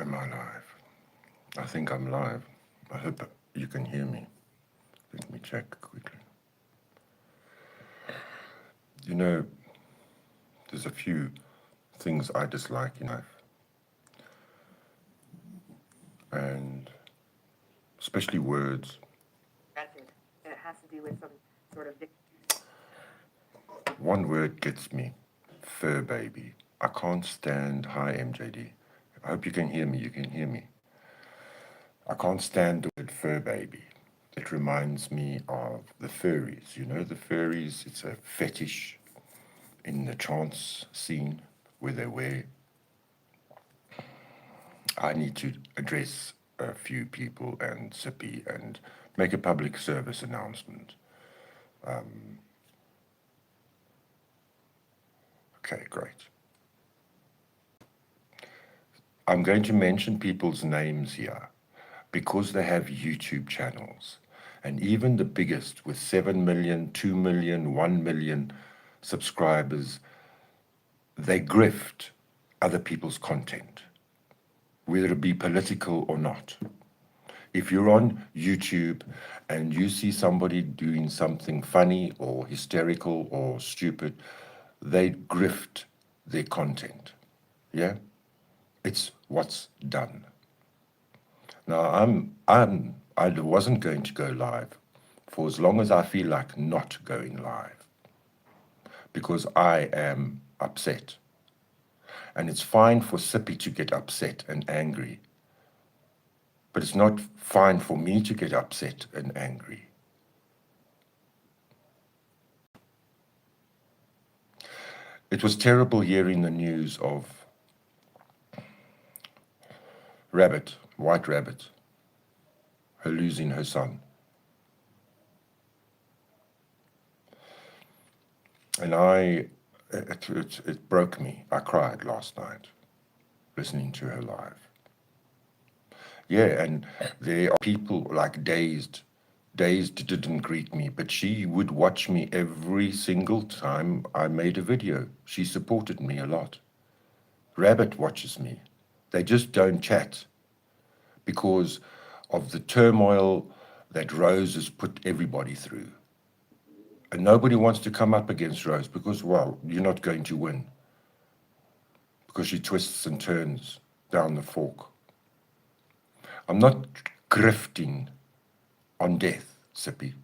Am I live? I think I'm live. I hope you can hear me. Let me check quickly. You know, there's a few things I dislike in life, and especially words. And it has to do with some sort of One word gets me, fur baby. I can't stand, hi MJD. I hope you can hear me, you can hear me. I can't stand the word fur baby. It reminds me of the furries. You know, the furries, it's a fetish in the trance scene where they wear. I need to address a few people and Sippy and make a public service announcement. Okay, great. I'm going to mention people's names here because they have YouTube channels. And even the biggest with 7 million, 2 million, 1 million subscribers, they grift other people's content, whether it be political or not. If you're on YouTube and you see somebody doing something funny or hysterical or stupid, they grift their content. Yeah? It's what's done. Now, I wasn't going to go live for as long as I feel like not going live because I am upset. And it's fine for Sippy to get upset and angry, but it's not fine for me to get upset and angry. It was terrible hearing the news of Rabbit, White Rabbit, her losing her son. And it broke me. I cried last night listening to her live. Yeah, and there are people like Dazed. Dazed didn't greet me, but she would watch me every single time I made a video. She supported me a lot. Rabbit watches me. They just don't chat because of the turmoil that Rose has put everybody through. And nobody wants to come up against Rose because, well, you're not going to win because she twists and turns down the fork. I'm not grifting on death, Sippy.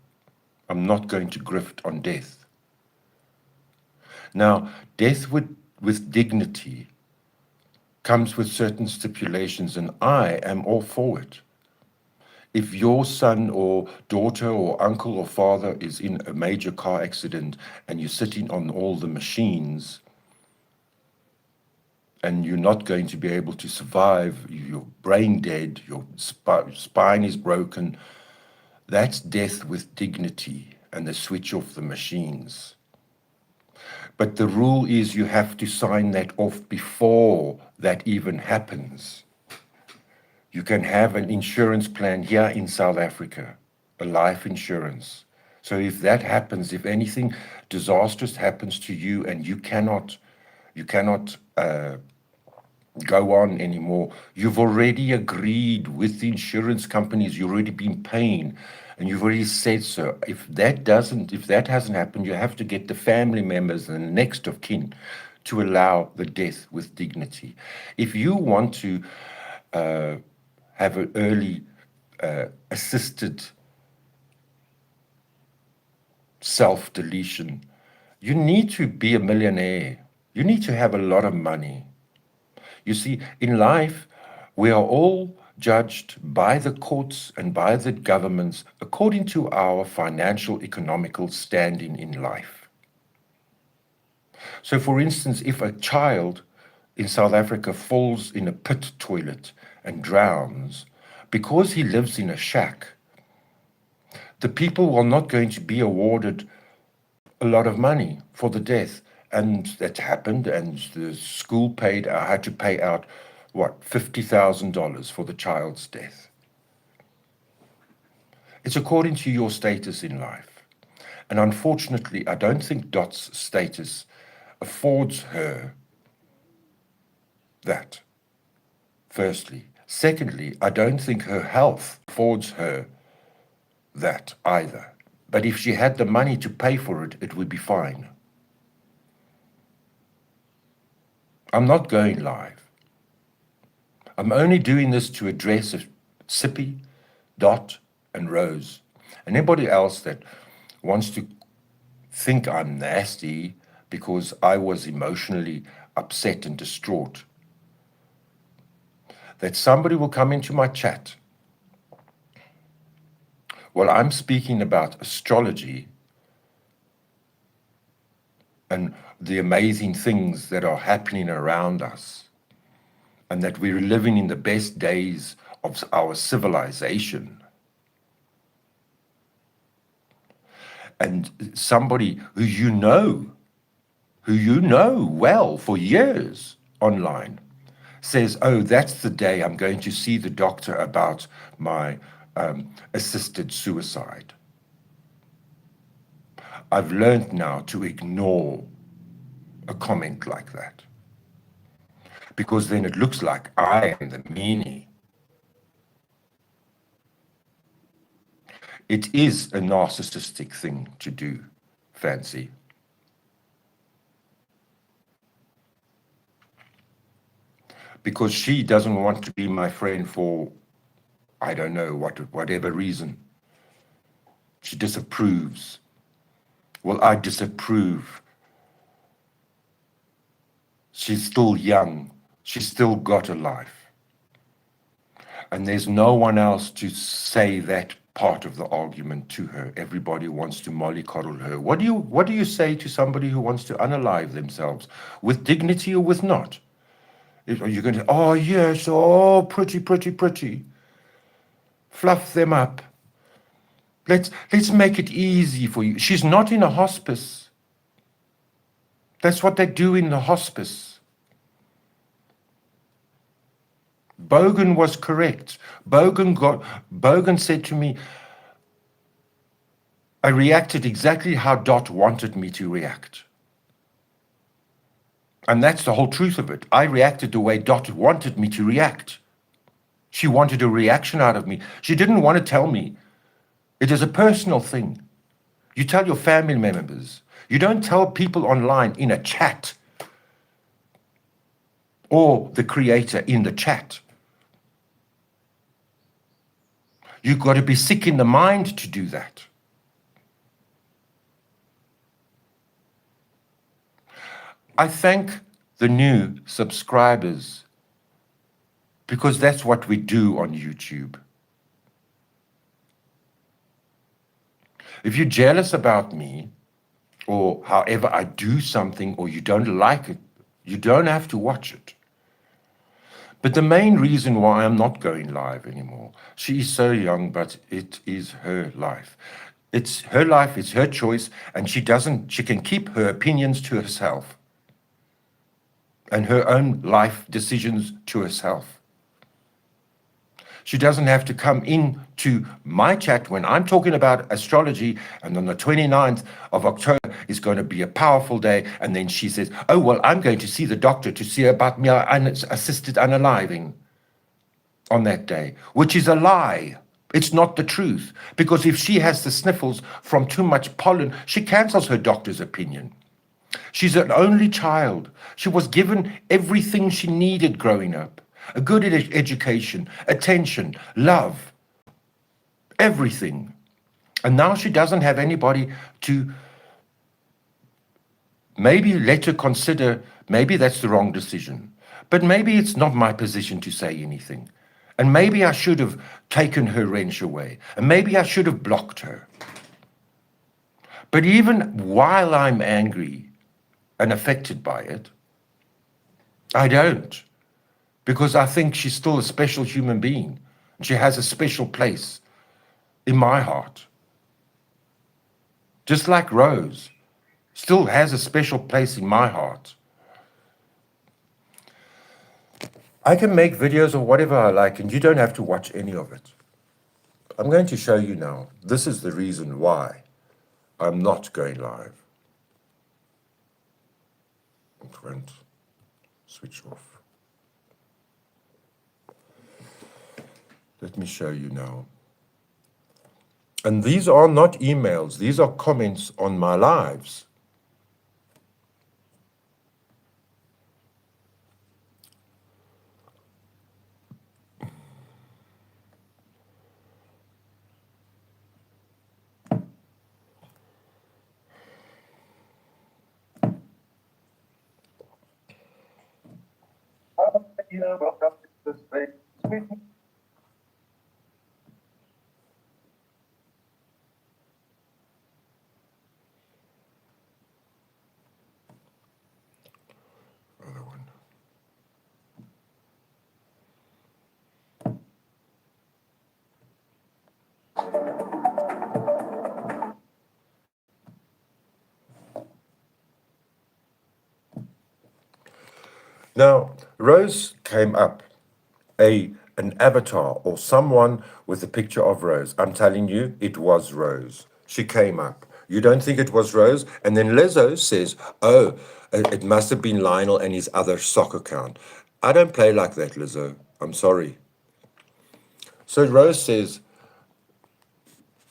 I'm not going to grift on death. Now, death with dignity comes with certain stipulations, and I am all for it. If your son or daughter or uncle or father is in a major car accident and you're sitting on all the machines and you're not going to be able to survive, you're brain dead, your spine is broken, that's death with dignity and the switch off the machines. But the rule is you have to sign that off before that even happens. You can have an insurance plan here in South Africa, a life insurance. So if that happens, if anything disastrous happens to you and you cannot go on anymore, you've already agreed with the insurance companies, you've already been paying, and you've already said so. If that hasn't happened, you have to get the family members and the next of kin to allow the death with dignity. If you want to have an early assisted self-deletion, you need to be a millionaire. You need to have a lot of money. You see, in life, we are all judged by the courts and by the governments according to our financial, economical standing in life. So, for instance, if a child in South Africa falls in a pit toilet and drowns, because he lives in a shack, the people are not going to be awarded a lot of money for the death. And that happened, and the school had to pay out, what, $50,000 for the child's death. It's according to your status in life. And unfortunately, I don't think Dot's status affords her that firstly. Secondly, I don't think her health affords her that either. But if she had the money to pay for it, it would be fine. I'm not going live. I'm only doing this to address Sippy, Dot, and Rose. And anybody else that wants to think I'm nasty because I was emotionally upset and distraught, that somebody will come into my chat while I'm speaking about astrology and the amazing things that are happening around us, and that we're living in the best days of our civilization. And somebody who you know well for years online, says, oh, that's the day I'm going to see the doctor about my assisted suicide. I've learned now to ignore a comment like that, because then it looks like I am the meanie. It is a narcissistic thing to do, Fancy. Because she doesn't want to be my friend for, I don't know, whatever reason. She disapproves. Well, I disapprove. She's still young. She's still got a life. And there's no one else to say that part of the argument to her. Everybody wants to mollycoddle her. What do you say to somebody who wants to unalive themselves, with dignity or with not? Are you going to, oh yes, oh pretty, pretty, pretty. Fluff them up. Let's make it easy for you. She's not in a hospice. That's what they do in the hospice. Bogan was correct. Bogan said to me, I reacted exactly how Dot wanted me to react. And that's the whole truth of it. I reacted the way Dot wanted me to react. She wanted a reaction out of me. She didn't want to tell me. It is a personal thing. You tell your family members. You don't tell people online in a chat or the creator in the chat. You've got to be sick in the mind to do that. I thank the new subscribers, because that's what we do on YouTube. If you're jealous about me, or however I do something, or you don't like it, you don't have to watch it. But the main reason why I'm not going live anymore, she is so young, but it is her life. It's her life, it's her choice, and she can keep her opinions to herself and her own life decisions to herself. She doesn't have to come into my chat when I'm talking about astrology, and on the 29th of October is going to be a powerful day, and then she says, oh, well, I'm going to see the doctor to see about me assisted unaliving on that day, which is a lie. It's not the truth, because if she has the sniffles from too much pollen, she cancels her doctor's opinion. She's an only child. She was given everything she needed growing up. A good education, attention, love, everything. And now she doesn't have anybody to maybe let her consider, maybe that's the wrong decision. But maybe it's not my position to say anything. And maybe I should have taken her wrench away. And maybe I should have blocked her. But even while I'm angry and affected by it, I don't. Because I think she's still a special human being. She has a special place in my heart. Just like Rose still has a special place in my heart. I can make videos of whatever I like, and you don't have to watch any of it. I'm going to show you now. This is the reason why I'm not going live. It won't switch off. Let me show you now. And these are not emails, these are comments on my lives. Welcome to the space. Other one. Now, Rose came up, an avatar or someone with a picture of Rose. I'm telling you, it was Rose. She came up. You don't think it was Rose? And then Lizzo says, oh, it must have been Lionel and his other sock account. I don't play like that, Lizzo. I'm sorry. So Rose says,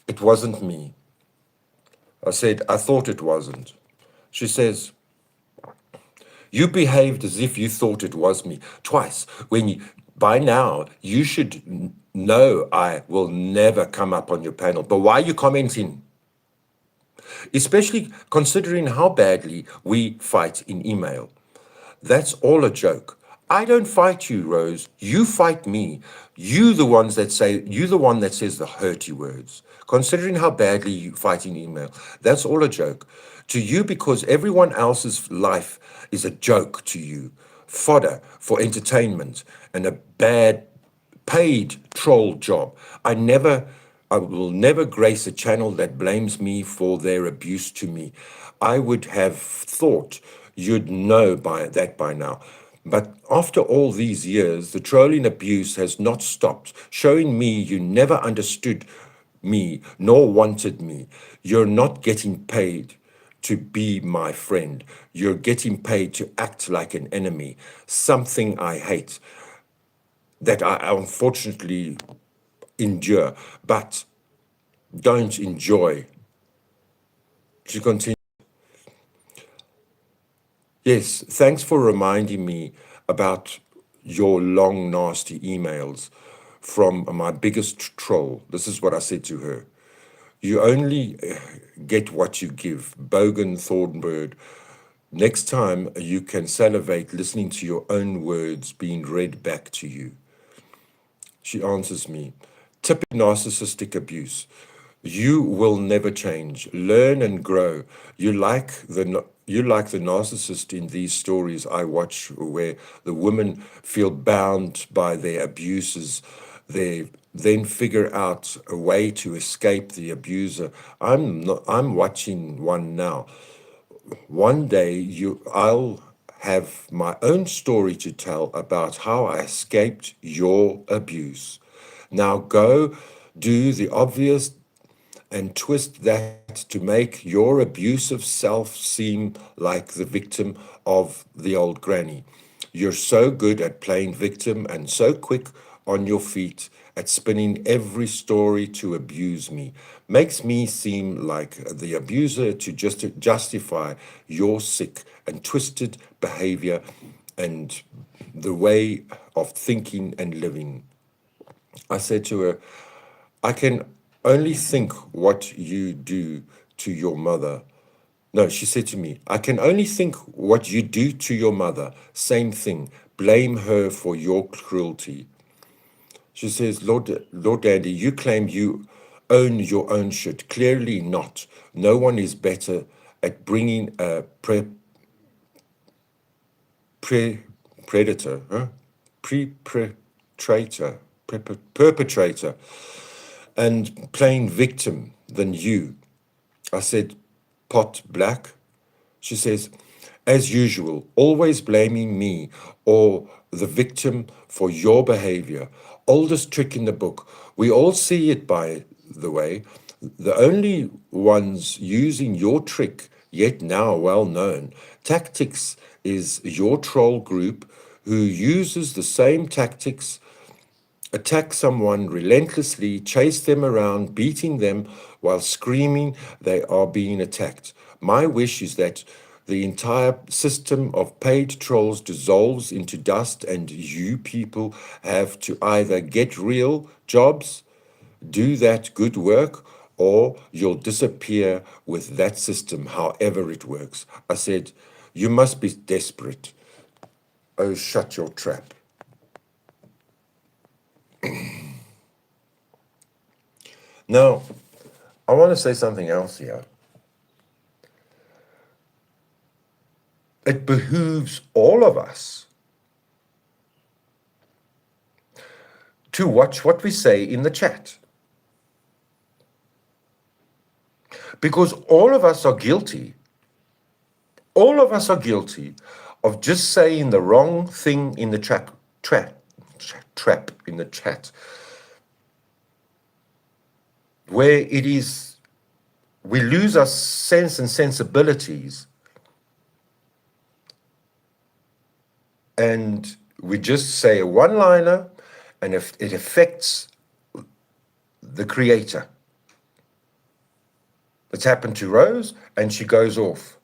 it wasn't me. I said, I thought it wasn't. She says, you behaved as if you thought it was me twice. By now, you should know I will never come up on your panel. But why are you commenting? Especially considering how badly we fight in email. That's all a joke. I don't fight you, Rose. You fight me. You're the one that says the hurty words. Considering how badly you fight in email, that's all a joke. To you, because everyone else's life is a joke to you, fodder for entertainment and a bad paid troll job. I will never grace a channel that blames me for their abuse to me. I would have thought you'd know by now. But after all these years, the trolling abuse has not stopped, showing me you never understood me nor wanted me. You're not getting paid to be my friend. You're getting paid to act like an enemy, something I hate, that I unfortunately endure, but don't enjoy. She continued, yes, thanks for reminding me about your long, nasty emails from my biggest troll. This is what I said to her. You only get what you give. Bogan Thornbird. Next time you can salivate listening to your own words being read back to you. She answers me, typical narcissistic abuse. You will never change. Learn and grow. You like the narcissist in these stories I watch where the women feel bound by their abuses. They then figure out a way to escape the abuser. I'm watching one now. One day I'll have my own story to tell about how I escaped your abuse. Now go do the obvious and twist that to make your abusive self seem like the victim of the old granny. You're so good at playing victim and so quick on your feet at spinning every story to abuse me. Makes me seem like the abuser to justify your sick and twisted behavior and the way of thinking and living. I said to her, I can only think what you do to your mother. No, she said to me, I can only think what you do to your mother. Same thing. Blame her for your cruelty. She says, Lord Dandy, you claim you own your own shit. Clearly not. No one is better at bringing a predator, perpetrator, and playing victim than you. I said, pot black? She says, as usual, always blaming me or the victim for your behavior. Oldest trick in the book. We all see it, by the way. The only ones using your trick, yet now well known, tactics, is your troll group who uses the same tactics attack someone relentlessly, chase them around, beating them while screaming they are being attacked. My wish is that the entire system of paid trolls dissolves into dust and you people have to either get real jobs, do that good work, or you'll disappear with that system, however it works. I said, you must be desperate. Oh, shut your trap. Now, I want to say something else here. It behooves all of us to watch what we say in the chat. Because all of us are guilty. All of us are guilty of just saying the wrong thing in the trap in the chat, where it is, we lose our sense and sensibilities, and we just say a one-liner, and if it affects the creator. It's happened to Rose, and she goes off.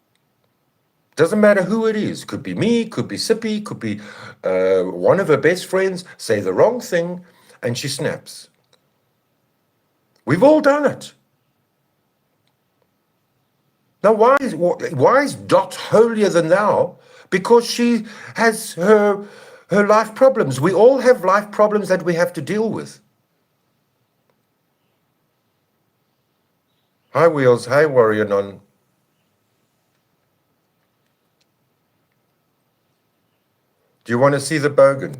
Doesn't matter who it is. Could be me, could be Sippy, could be one of her best friends, say the wrong thing, and she snaps. We've all done it. Now, why is Dot holier than thou? Because she has her life problems. We all have life problems that we have to deal with. Hi, Wheels. Hi, Warrior Non. Do you want to see the bogan? Do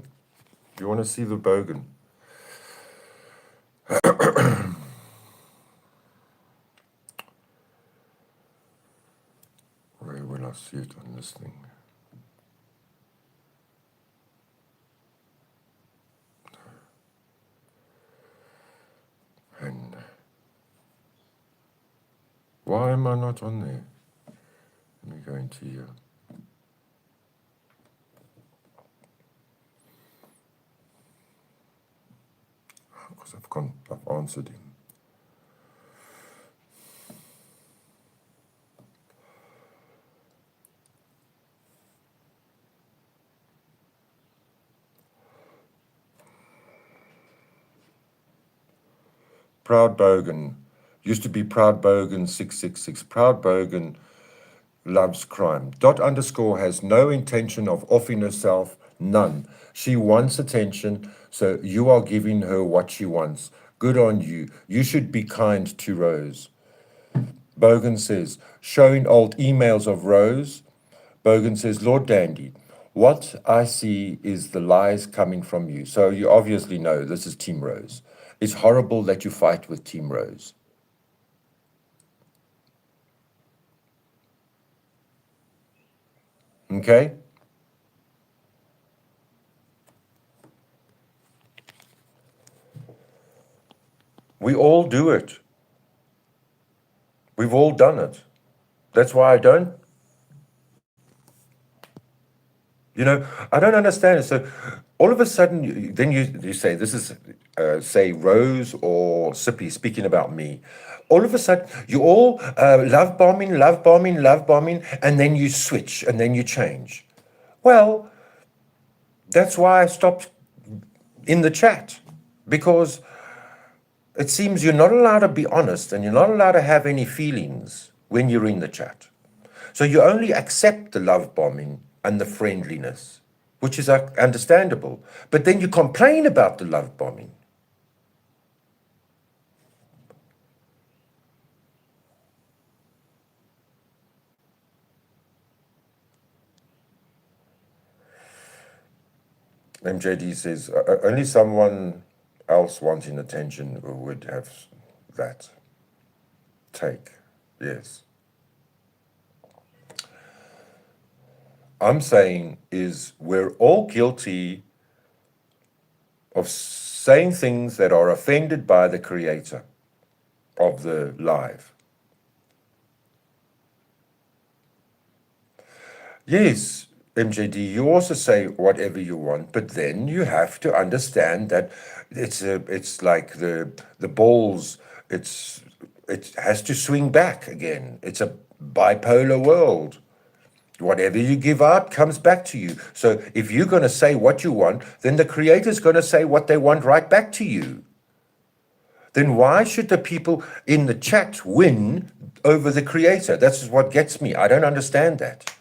you want to see the bogan? Where will I see it on this thing? And why am I not on there? Let me go into here. Because I've answered him. Proud Bogan. Used to be Proud Bogan 666. Proud Bogan loves crime. Dot underscore has no intention of offing herself. None. She wants attention, so you are giving her what she wants. Good on you. You should be kind to Rose. Bogan says, showing old emails of Rose. Bogan says, Lord Dandy, what I see is the lies coming from you. So you obviously know this is Team Rose. It's horrible that you fight with Team Rose. Okay? We all do it. We've all done it. That's why I don't, I don't understand it. So all of a sudden, then you say, this is, say, Rose or Sippy speaking about me. All of a sudden, you all love bombing, and then you switch, and then you change. Well, that's why I stopped in the chat, because it seems you're not allowed to be honest, and you're not allowed to have any feelings when you're in the chat. So you only accept the love bombing and the friendliness, which is understandable. But then you complain about the love bombing. MJD says, only someone else wanting attention would have that take. Yes. I'm saying is we're all guilty of saying things that are offended by the creator of the live. Yes, MJD, you also say whatever you want, but then you have to understand that it's like the balls. It has to swing back again. It's a bipolar world. Whatever you give out comes back to you. So if you're going to say what you want, then the creator's going to say what they want right back to you. Then why should the people in the chat win over the creator? That's what gets me. I don't understand that.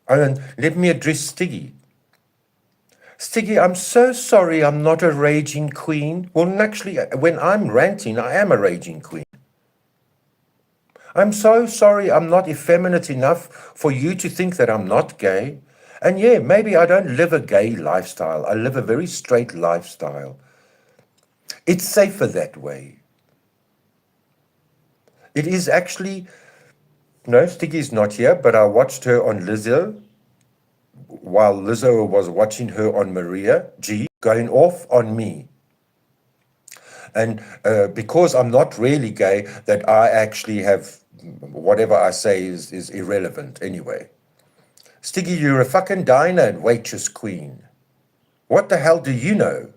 And let me address Stiggy. Stiggy, I'm so sorry I'm not a raging queen. Well, actually, when I'm ranting, I am a raging queen. I'm so sorry I'm not effeminate enough for you to think that I'm not gay. And yeah, maybe I don't live a gay lifestyle. I live a very straight lifestyle. It's safer that way. It is actually, no, Stiggy's not here, but I watched her on Lizzo while Lizzo was watching her on Maria G, going off on me. And because I'm not really gay, that I actually have, whatever I say is irrelevant anyway. Stiggy, you're a fucking diner and waitress queen. What the hell do you know?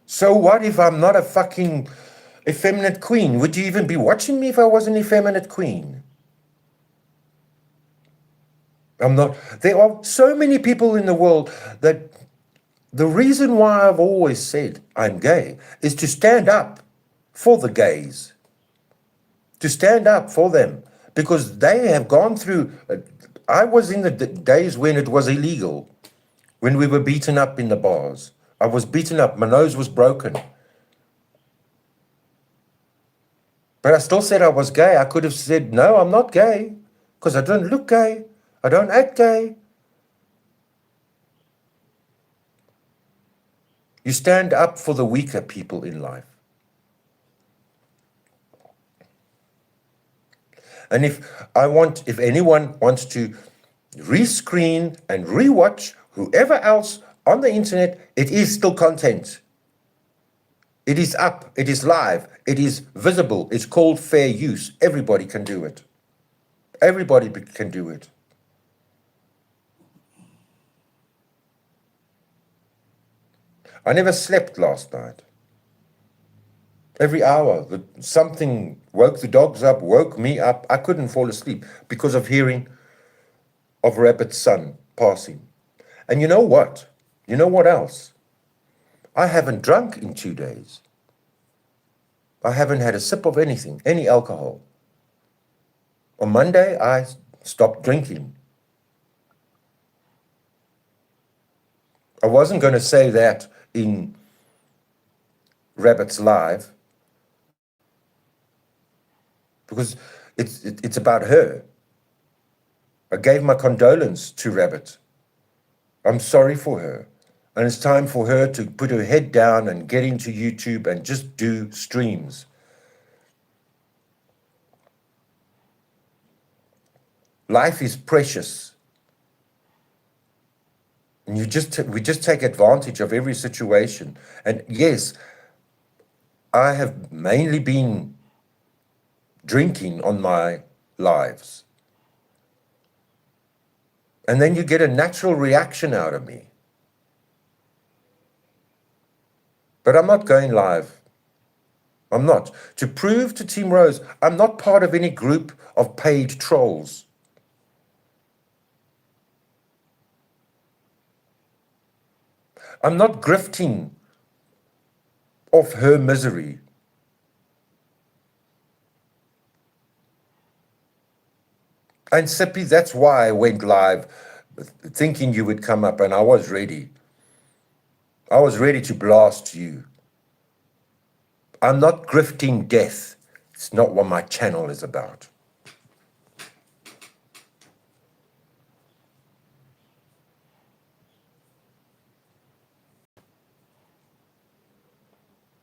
So what if I'm not a fucking effeminate queen? Would you even be watching me if I was an effeminate queen? I'm not. There are so many people in the world that the reason why I've always said I'm gay is to stand up for the gays, to stand up for them, because they have gone through. I was in the days when it was illegal, when we were beaten up in the bars. I was beaten up. My nose was broken. But I still said I was gay. I could have said, no, I'm not gay, because I don't look gay. I don't act gay. You stand up for the weaker people in life. And if anyone wants to rescreen and rewatch whoever else on the internet, it is still content. It is up, it is live, it is visible, it's called fair use. Everybody can do it. Everybody can do it. I never slept last night. Every hour, something woke the dogs up, woke me up. I couldn't fall asleep because of hearing of Rabbit's son passing. And you know what? You know what else? I haven't drunk in 2 days. I haven't had a sip of anything, any alcohol. On Monday, I stopped drinking. I wasn't going to say that in Rabbit's Live because it's about her. I gave my condolence to Rabbit. I'm sorry for her. And it's time for her to put her head down and get into YouTube and just do streams. Life is precious. And we just take advantage of every situation. And yes, I have mainly been drinking on my lives. And then you get a natural reaction out of me. But I'm not going live. I'm not. To prove to Team Rose, I'm not part of any group of paid trolls. I'm not grifting off her misery. And Sippy, that's why I went live, thinking you would come up, and I was ready. I was ready to blast you. I'm not grifting death. It's not what my channel is about.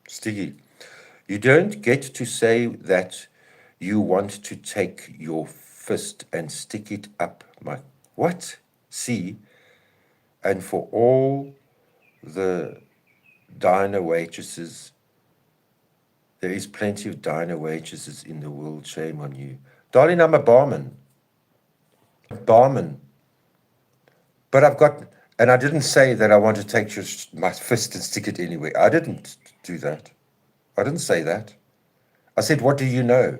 Stiggy, you don't get to say that you want to take your fist and stick it up my... What? See? And for all the diner waitresses There is plenty of diner waitresses in the world. Shame on you. Darling, I'm a barman. Barman. But I've got, and I didn't say that I want to take my fist and stick it anywhere. I didn't do that. I didn't say that. I said, what do you know?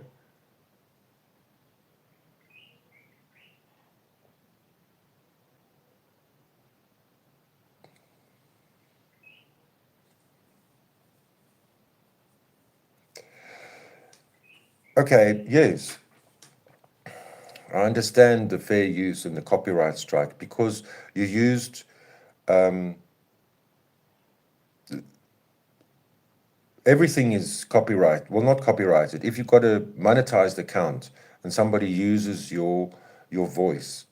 Okay, yes. I understand the fair use and the copyright strike because you used everything is copyright. Well, not copyrighted. If you've got a monetized account and somebody uses your voice,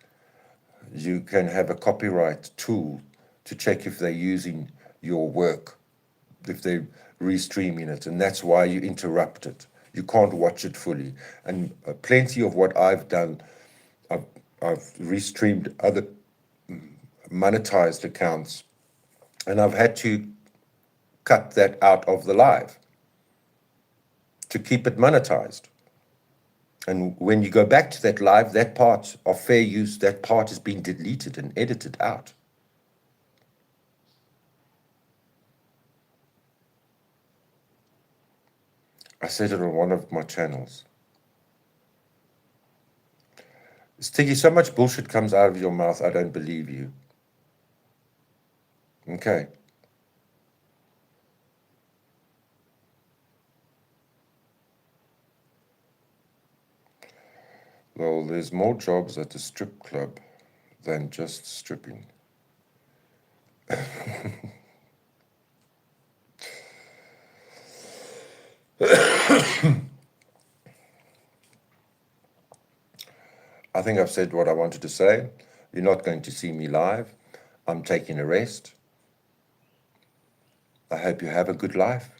you can have a copyright tool to check if they're using your work, if they're restreaming it, and that's why you interrupt it. You can't watch it fully. And plenty of what I've done, I've restreamed other monetized accounts, and I've had to cut that out of the live to keep it monetized. And when you go back to that live, that part of fair use, that part has been deleted and edited out. I said it on one of my channels. Stiggy, so much bullshit comes out of your mouth, I don't believe you. Okay. Well, there's more jobs at the strip club than just stripping. I think I've said what I wanted to say. You're not going to see me live. I'm taking a rest. I hope you have a good life.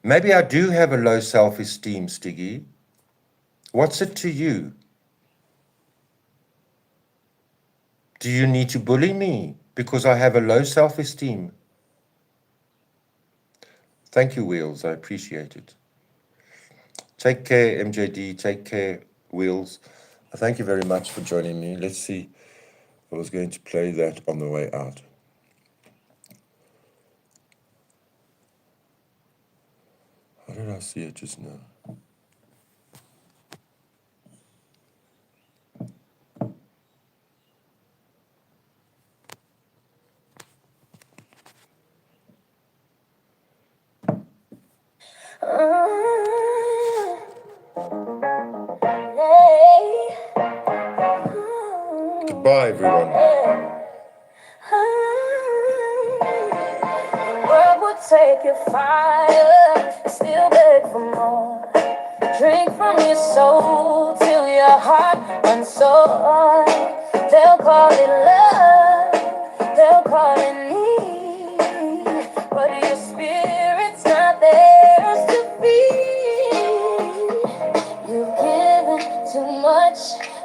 Maybe I do have a low self-esteem, Stiggy. What's it to you? Do you need to bully me because I have a low self-esteem? Thank you, Wheels. I appreciate it. Take care, MJD. Take care, Wheels. Thank you very much for joining me. Let's see. I was going to play that on the way out. How did I see it just now? Goodbye, everyone. The world would take your fire, still beg for more. Drink from your soul till your heart runs sore. They'll call it love, they'll call it need, but your spirit's not theirs to feed. You've given too much,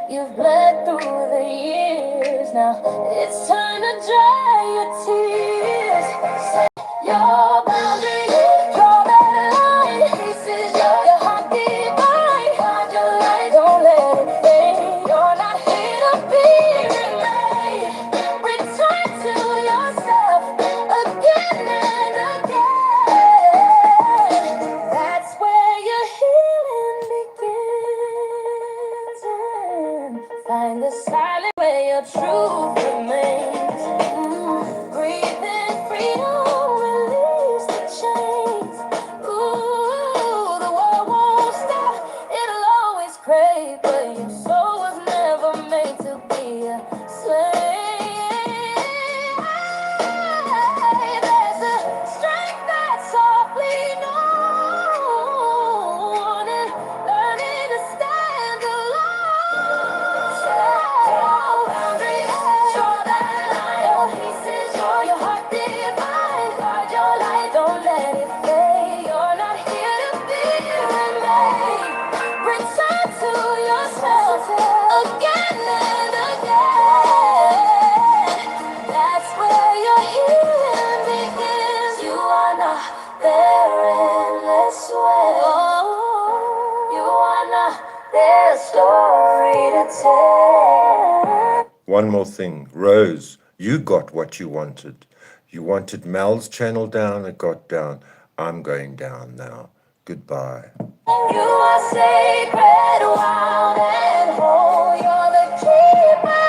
you've bled through the years. Now it's time to dry your tears. Set your boundaries, draw that line. This is your heartbeat line. Find your light, don't let it fade. You're not here to be remade. Return to yourself again and again. That's where your healing begins. And find the silence where your truth remains. Breathe in freedom, release the chains. Ooh, the world won't stop, it'll always crave, but your soul was never made to be a slave. There's a strength that's softly known, and learning to stand alone. Boundaries, You wanna their story to tell. One more thing. Rose, you got what you wanted. You wanted Mel's channel down, it got down. I'm going down now. Goodbye. You are sacred, wild and whole. You're the keeper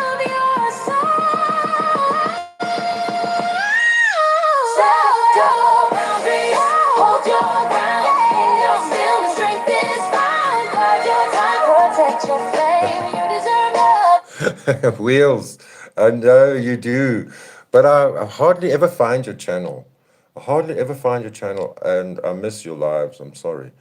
of your soul. Set your boundaries, hold your ground. In your stillness, strength is found. Guard your time, protect your flame. You deserve love. Wheels, I know you do. But I hardly ever find your channel. I hardly ever find your channel, and I miss your lives. I'm sorry.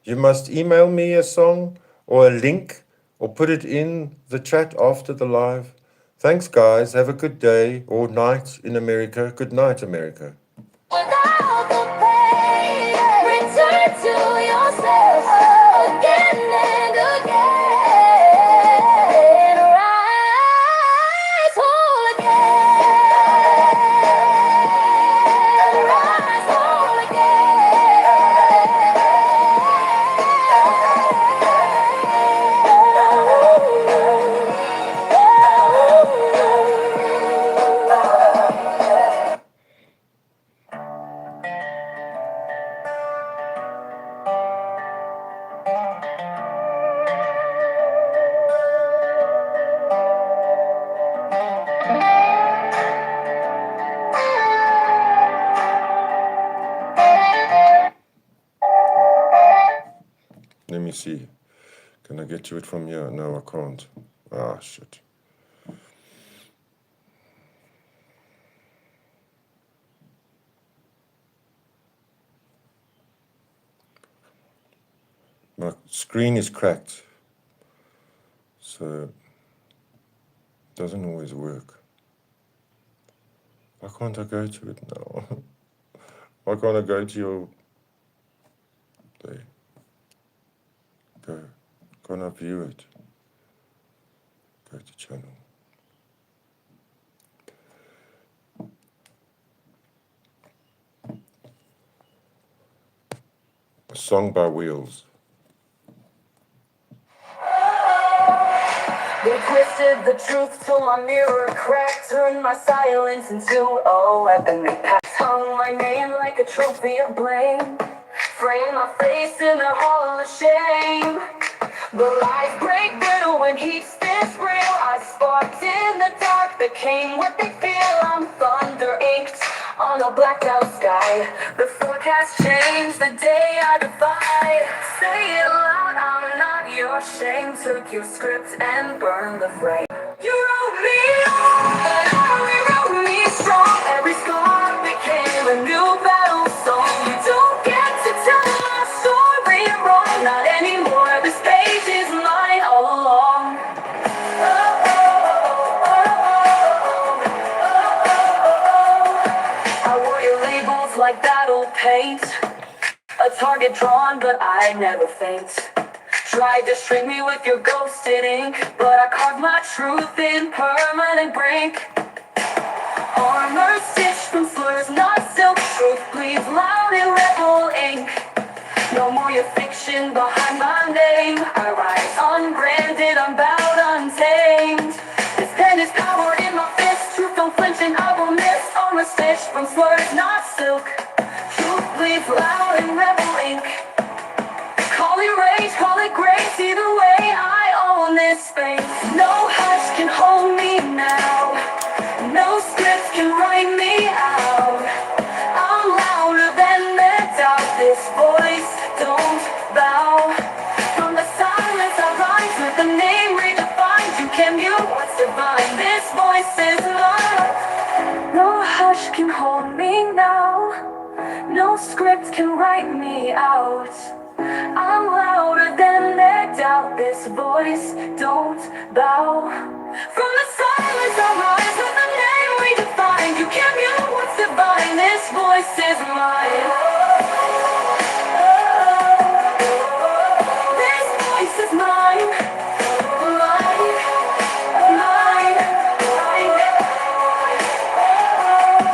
You must email me a song or a link or put it in the chat after the live. Thanks, guys. Have a good day or night in America. Good night, America. Without the pain, return to yourself again and again. Rise whole again. Rise whole again. Let me see. Can I get to it from here? No, I can't. Ah, shit. My screen is cracked, so it doesn't always work. Why can't I go to it now? Why can't I go to your... There. Go. Can't I view it? Go to channel. A song by Wheels. They twisted the truth till my mirror cracked. Turned my silence into a weapon. They hung my name like a trophy of blame. Framed my face in the hall of shame. The lies break brittle when heat stands real. I sparked in the dark, became what they feel. I'm thunder inked on a blacked out sky. The forecast changed the day I defied. Say it loud, I'm not your shame. Took your script and burned the frame. You wrote me off, but I rewrote me strong. Every scar became a new battle song. You don't get to tell my story wrong, not anymore. This page is mine all along. I wore your labels like battle paint. A target drawn, but I never faint. Tried to string me with your ghosted ink, but I carved my truth in permanent brink. Armor stitched from slurs, not silk. Truth bleeds loud in rebel ink. No more your fiction behind my name. I rise unbranded, unbowed, untamed. This pen is power in my fist. Truth don't flinch and I will miss. Armor stitched from slurs, not silk. Truth bleeds loud in rebel ink. Call it rage, call it grace. Either way, I own this space. No hush can hold me now. No script can write me out. I'm louder than their doubt. This voice don't bow. From the silence I rise with a name redefined. You can mute what's divine. This voice is mine. No hush can hold me now. No script can write me out. I'm louder than their doubt. This voice don't bow. From the silence I rise with a name redefined. You can't mute what's divine. This voice is mine. This voice is mine. Mine. Mine.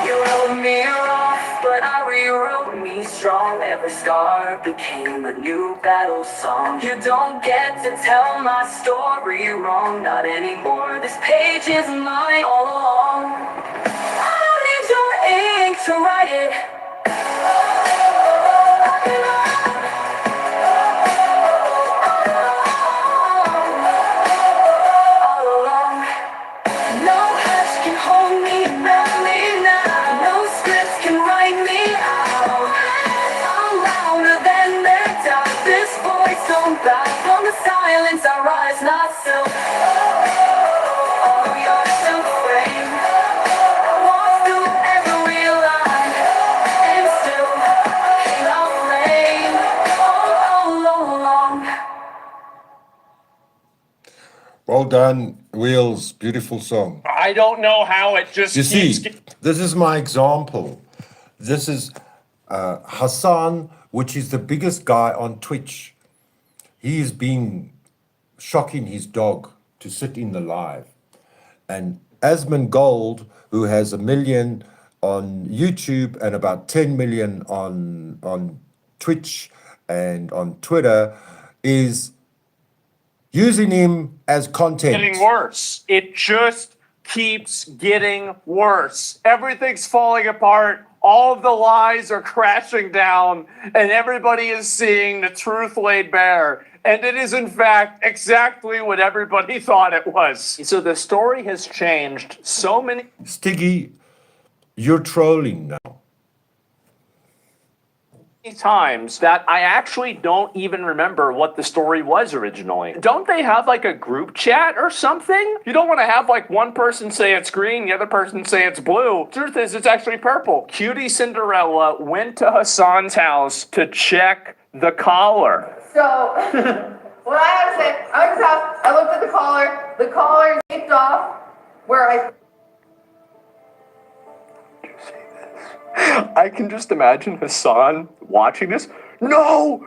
You wrote me off, but I rewrote me strong. Every scar heart became a new battle song. You don't get to tell my story wrong, not anymore. This page is mine all along. I don't need your ink to write it. All along. No hush can hold me now. No scripts can write me out. I'm louder than their doubt. This voice don't bow. From the silence I rise, not so. Oh, you're so brave. I walk through every line and still hang out flame all along. Well done, Wheels. Beautiful song. I don't know how it just You keeps. see, this is my example. This is Hassan, which is the biggest guy on Twitch. He has been shocking his dog to sit in the live. And Asmund Gold, who has 1 million on YouTube and about 10 million on Twitch and on Twitter, is using him as content. Getting worse. It just keeps getting worse. Everything's falling apart. All of the lies are crashing down, and everybody is seeing the truth laid bare. And it is, in fact, exactly what everybody thought it was. So the story has changed so many Stiggy, you're trolling now. times that I actually don't even remember what the story was originally. Don't they have like a group chat or something? You don't want to have like one person say it's green, the other person say it's blue. Truth is, it's actually purple. Cutie Cinderella went to Hassan's house to check the collar. So, what I have to say, I went to his house, I looked at the collar is taped off where I I can just imagine Hassan watching this. No,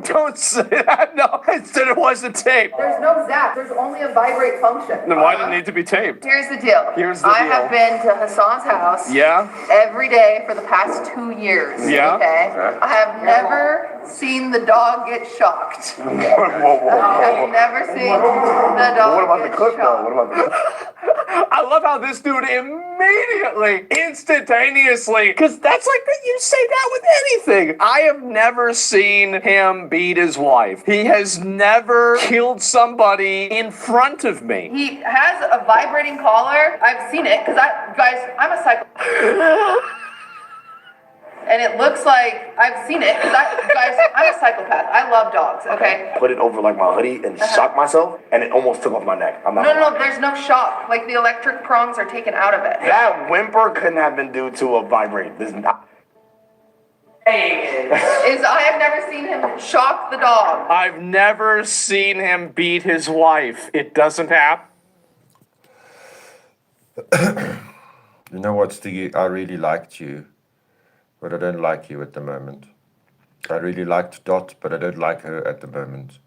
don't say that. No, instead it wasn't taped. there's no zap, there's only a vibrate function. Then why did it need to be taped? Here's the deal. Here's the I deal. have been to Hassan's house Yeah? every day for the past 2 years. Yeah? Okay? I have never seen the dog get shocked. Whoa. I have never seen the dog get shocked. about the I love how this dude immediately, instantaneously, because that's like, you say that with anything. I have never seen him beat his wife. He has never killed somebody in front of me. He has a vibrating collar. I've seen it because I'm a psychopath. And it looks like I've seen it because I'm a psychopath. I love dogs. Okay. Put it over like my hoodie and shock myself, and it almost took off my neck. I'm not. No. There's no shock. Like the electric prongs are taken out of it. That whimper couldn't have been due to a vibrate. This is not. I have never seen him shock the dog. I've never seen him beat his wife. It doesn't happen. You know what, Stiggy? I really liked you, but I don't like you at the moment. I really liked Dot, but I don't like her at the moment.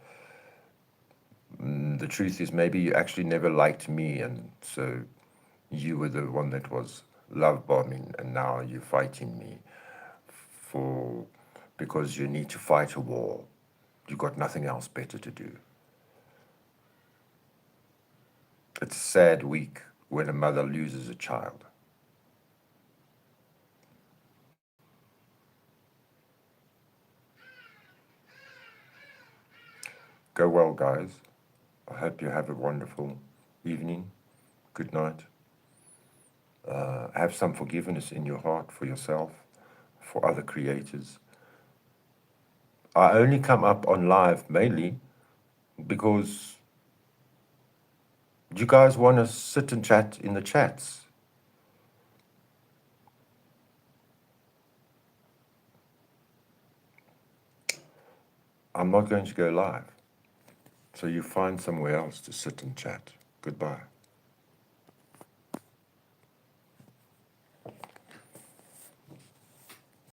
The truth is, maybe you actually never liked me, and so you were the one that was love bombing, and now you're fighting me because you need to fight a war. You've got nothing else better to do. It's a sad week when a mother loses a child. Go well, guys. I hope you have a wonderful evening. Good night. Have some forgiveness in your heart for yourself, for other creators. I only come up on live mainly because you guys want to sit and chat in the chats. I'm not going to go live. So you find somewhere else to sit and chat. Goodbye.